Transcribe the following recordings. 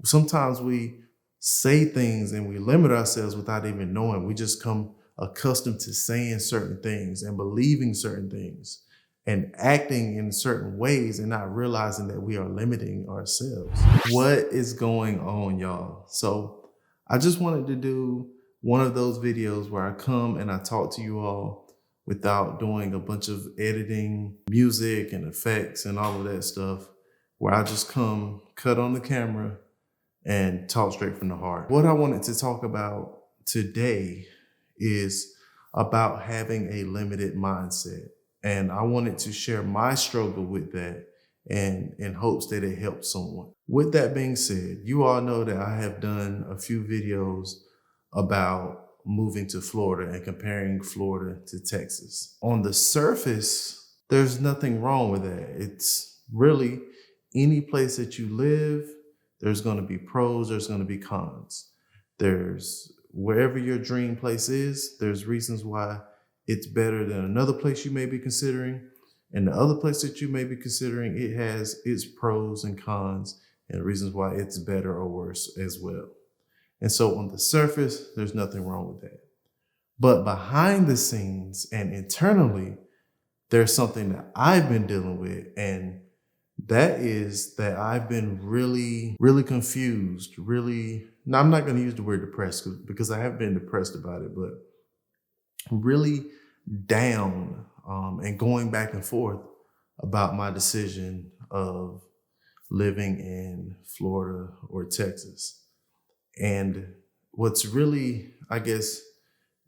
Sometimes we say things and we limit ourselves without even knowing. We just come accustomed to saying certain things and believing certain things and acting in certain ways and not realizing that we are limiting ourselves. What is going on, y'all? So I just wanted to do one of those videos where I come and I talk to you all without doing a bunch of editing, music and effects and all of that stuff, where I just come, cut on the camera, and talk straight from the heart. What I wanted to talk about today is about having a limited mindset. And I wanted to share my struggle with that and in hopes that it helps someone. With that being said, you all know that I have done a few videos about moving to Florida and comparing Florida to Texas. On the surface, there's nothing wrong with that. It's really any place that you live, there's going to be pros, there's going to be cons. There's wherever your dream place is, there's reasons why it's better than another place you may be considering. And the other place that you may be considering, it has its pros and cons and reasons why it's better or worse as well. And so on the surface, there's nothing wrong with that. But behind the scenes and internally, there's something that I've been dealing with, and that is that I've been really confused, now I'm not going to use the word depressed because I have been depressed about it, but really down and going back and forth about my decision of living in Florida or Texas. And what's really, I guess,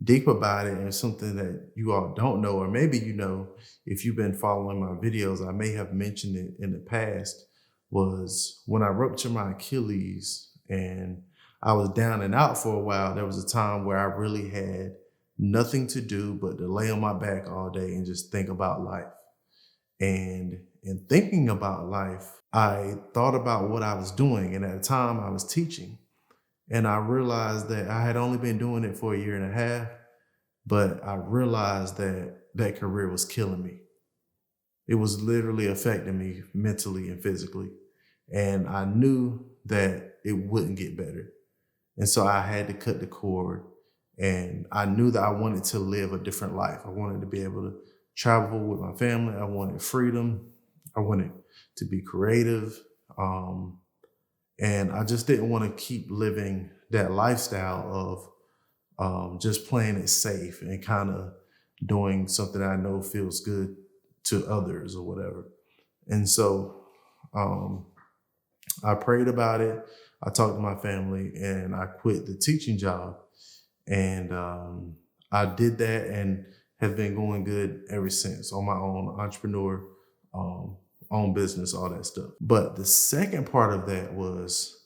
deep about it, and something that you all don't know, or maybe you know, if you've been following my videos, I may have mentioned it in the past, was when I ruptured my Achilles and I was down and out for a while. There was a time where I really had nothing to do but to lay on my back all day and just think about life. And in thinking about life, I thought about what I was doing. And at the time I was teaching. And I realized that I had only been doing it for a year and a half, but I realized that that career was killing me. It was literally affecting me mentally and physically. And I knew that it wouldn't get better. And so I had to cut the cord. And I knew that I wanted to live a different life. I wanted to be able to travel with my family. I wanted freedom. I wanted to be creative. And I just didn't want to keep living that lifestyle of just playing it safe and kind of doing something I know feels good to others or whatever. And so I prayed about it. I talked to my family and I quit the teaching job. And I did that and have been going good ever since on my own, entrepreneur, own business, all that stuff. But the second part of that was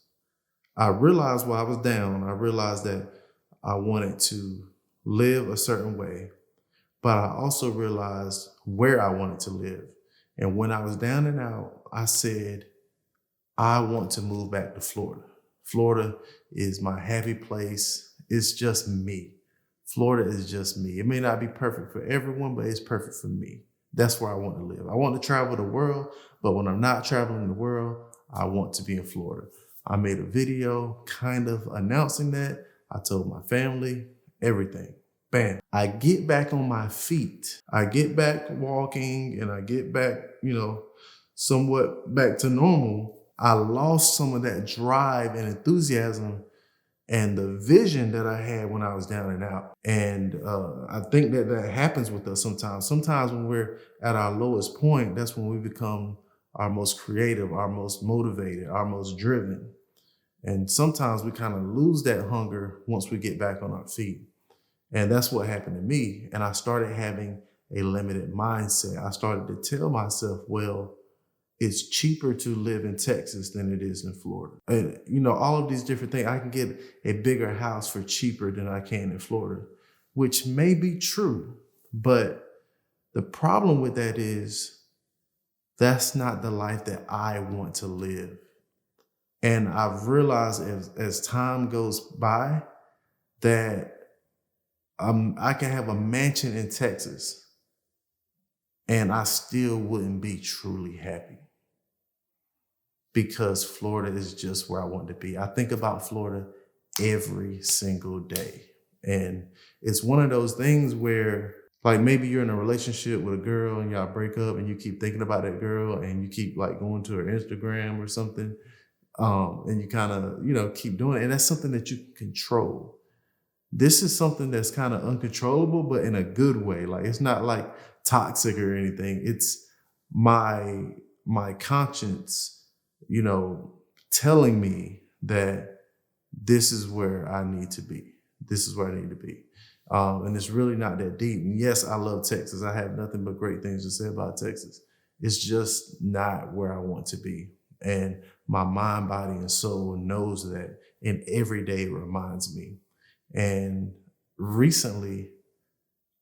I realized while I was down, I realized that I wanted to live a certain way, but I also realized where I wanted to live. And when I was down and out, I said, I want to move back to Florida. Florida is my happy place. It's just me. Florida is just me. It may not be perfect for everyone, but it's perfect for me. That's where I want to live. I want to travel the world, but when I'm not traveling the world, I want to be in Florida. I made a video kind of announcing that. I told my family, everything. Bam. I get back on my feet. I get back walking and I get back, somewhat back to normal. I lost some of that drive and enthusiasm and the vision that I had when I was down and out. And I think that happens with us sometimes. Sometimes when we're at our lowest point, that's when we become our most creative, our most motivated, our most driven. And sometimes we kind of lose that hunger once we get back on our feet. And that's what happened to me. And I started having a limited mindset. I started to tell myself, well, it's cheaper to live in Texas than it is in Florida. And, all of these different things. I can get a bigger house for cheaper than I can in Florida, which may be true. But the problem with that is that's not the life that I want to live. And I've realized as time goes by that I can have a mansion in Texas and I still wouldn't be truly happy. because Florida is just where I want to be. I think about Florida every single day. And it's one of those things where, like, maybe you're in a relationship with a girl and y'all break up and you keep thinking about that girl and you keep like going to her Instagram or something. And you kind of, keep doing it. And that's something that you can control. This is something that's kind of uncontrollable, but in a good way. Like, it's not like toxic or anything. It's my conscience, telling me that this is where I need to be. This is where I need to be. And it's really not that deep. And yes, I love Texas. I have nothing but great things to say about Texas. It's just not where I want to be. And my mind, body, and soul knows that. And every day it reminds me. And recently,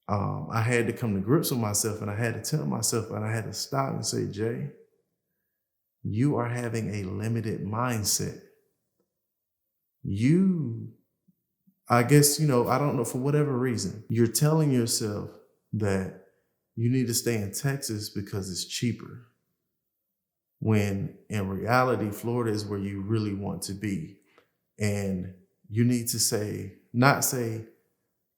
I had to come to grips with myself, and I had to tell myself, and I had to stop and say, Jay, you are having a limited mindset. I guess, I don't know, for whatever reason, you're telling yourself that you need to stay in Texas because it's cheaper. When in reality, Florida is where you really want to be. And you need to not say,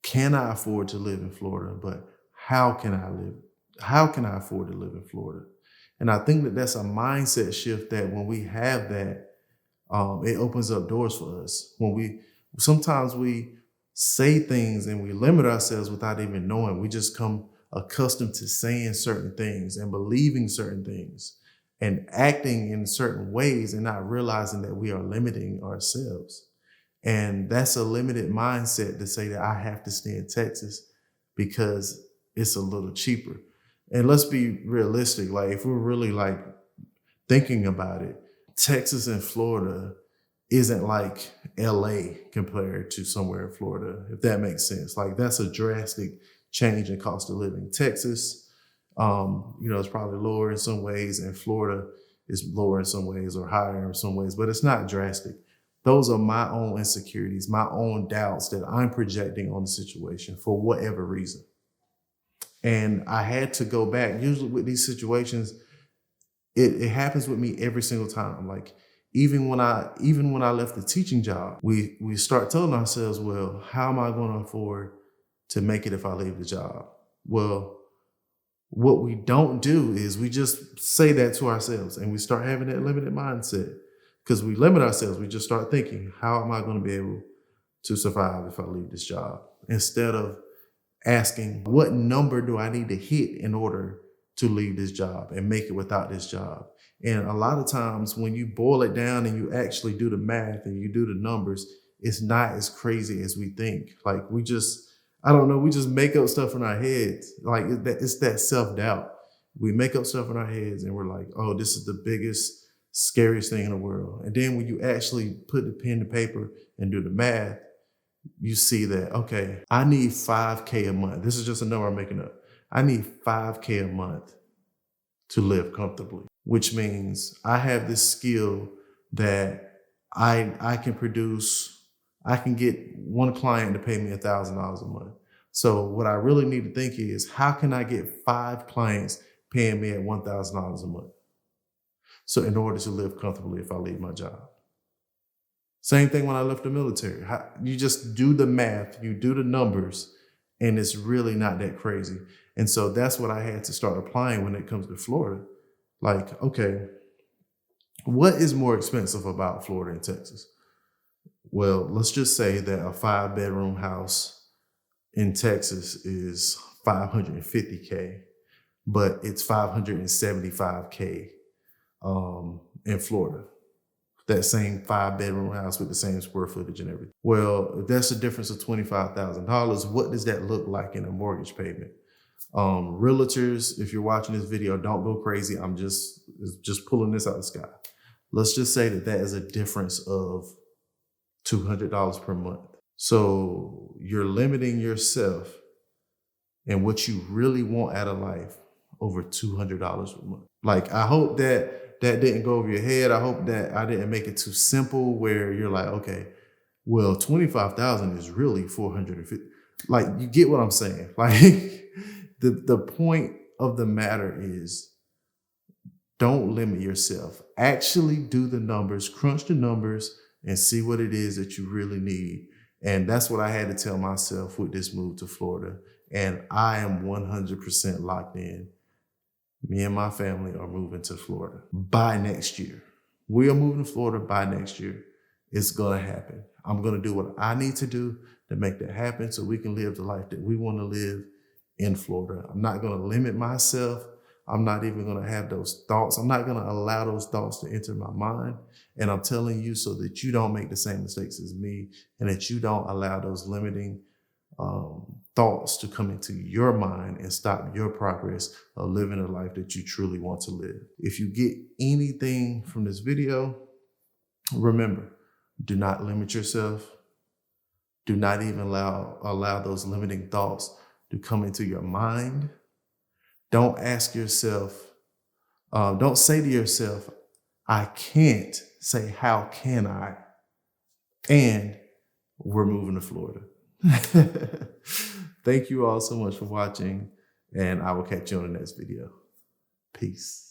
can I afford to live in Florida, but how can I afford to live in Florida? And I think that that's a mindset shift that when we have that, it opens up doors for us. Sometimes we say things and we limit ourselves without even knowing. We just come accustomed to saying certain things and believing certain things and acting in certain ways and not realizing that we are limiting ourselves. And that's a limited mindset to say that I have to stay in Texas because it's a little cheaper. And let's be realistic. Like, if we're really like thinking about it, Texas and Florida isn't like LA compared to somewhere in Florida, if that makes sense. Like, that's a drastic change in cost of living. Texas, it's probably lower in some ways, and Florida is lower in some ways or higher in some ways, but it's not drastic. Those are my own insecurities, my own doubts that I'm projecting on the situation for whatever reason. And I had to go back. Usually with these situations, it happens with me every single time. Like, even when I left the teaching job, we start telling ourselves, well, how am I going to afford to make it if I leave the job? Well, what we don't do is we just say that to ourselves, and we start having that limited mindset. Because we limit ourselves, we just start thinking, how am I going to be able to survive if I leave this job? Instead of asking, what number do I need to hit in order to leave this job and make it without this job? And a lot of times when you boil it down and you actually do the math and you do the numbers, it's not as crazy as we think. Like, we just make up stuff in our heads. Like, it's that self-doubt. We make up stuff in our heads and we're like, oh, this is the biggest, scariest thing in the world. And then when you actually put the pen to paper and do the math, you see that, okay, I need $5K a month. This is just a number I'm making up. I need $5K a month to live comfortably, which means I have this skill that I can produce. I can get one client to pay me $1,000 a month. So what I really need to think is, how can I get 5 clients paying me at $1,000 a month? So in order to live comfortably if I leave my job. Same thing when I left the military. You just do the math, you do the numbers, and it's really not that crazy. And so that's what I had to start applying when it comes to Florida. Like, okay, what is more expensive about Florida and Texas? Well, let's just say that a 5-bedroom house in Texas is $550K, but it's $575K in Florida. That same 5-bedroom house with the same square footage and everything. Well, if that's a difference of $25,000, what does that look like in a mortgage payment? Realtors, if you're watching this video, don't go crazy. I'm just pulling this out of the sky. Let's just say that is a difference of $200 per month. So you're limiting yourself and what you really want out of life over $200 a month. Like, I hope that didn't go over your head. I hope that I didn't make it too simple where you're like, okay, well, 25,000 is really 450. Like, you get what I'm saying? Like, the point of the matter is Don't limit yourself. Actually do the numbers, crunch the numbers, and see what it is that you really need. And that's what I had to tell myself with this move to Florida. And I am 100% locked in. Me and my family are moving to Florida by next year. We are moving to Florida by next year. It's going to happen. I'm going to do what I need to do to make that happen so we can live the life that we want to live in Florida. I'm not going to limit myself. I'm not even going to have those thoughts. I'm not going to allow those thoughts to enter my mind. And I'm telling you so that you don't make the same mistakes as me and that you don't allow those limiting thoughts to come into your mind and stop your progress of living a life that you truly want to live. If you get anything from this video, remember, do not limit yourself. Do not even allow those limiting thoughts to come into your mind. Don't ask yourself, don't say to yourself, I can't. Say, how can I? And we're moving to Florida. Thank you all so much for watching, and I will catch you on the next video. Peace.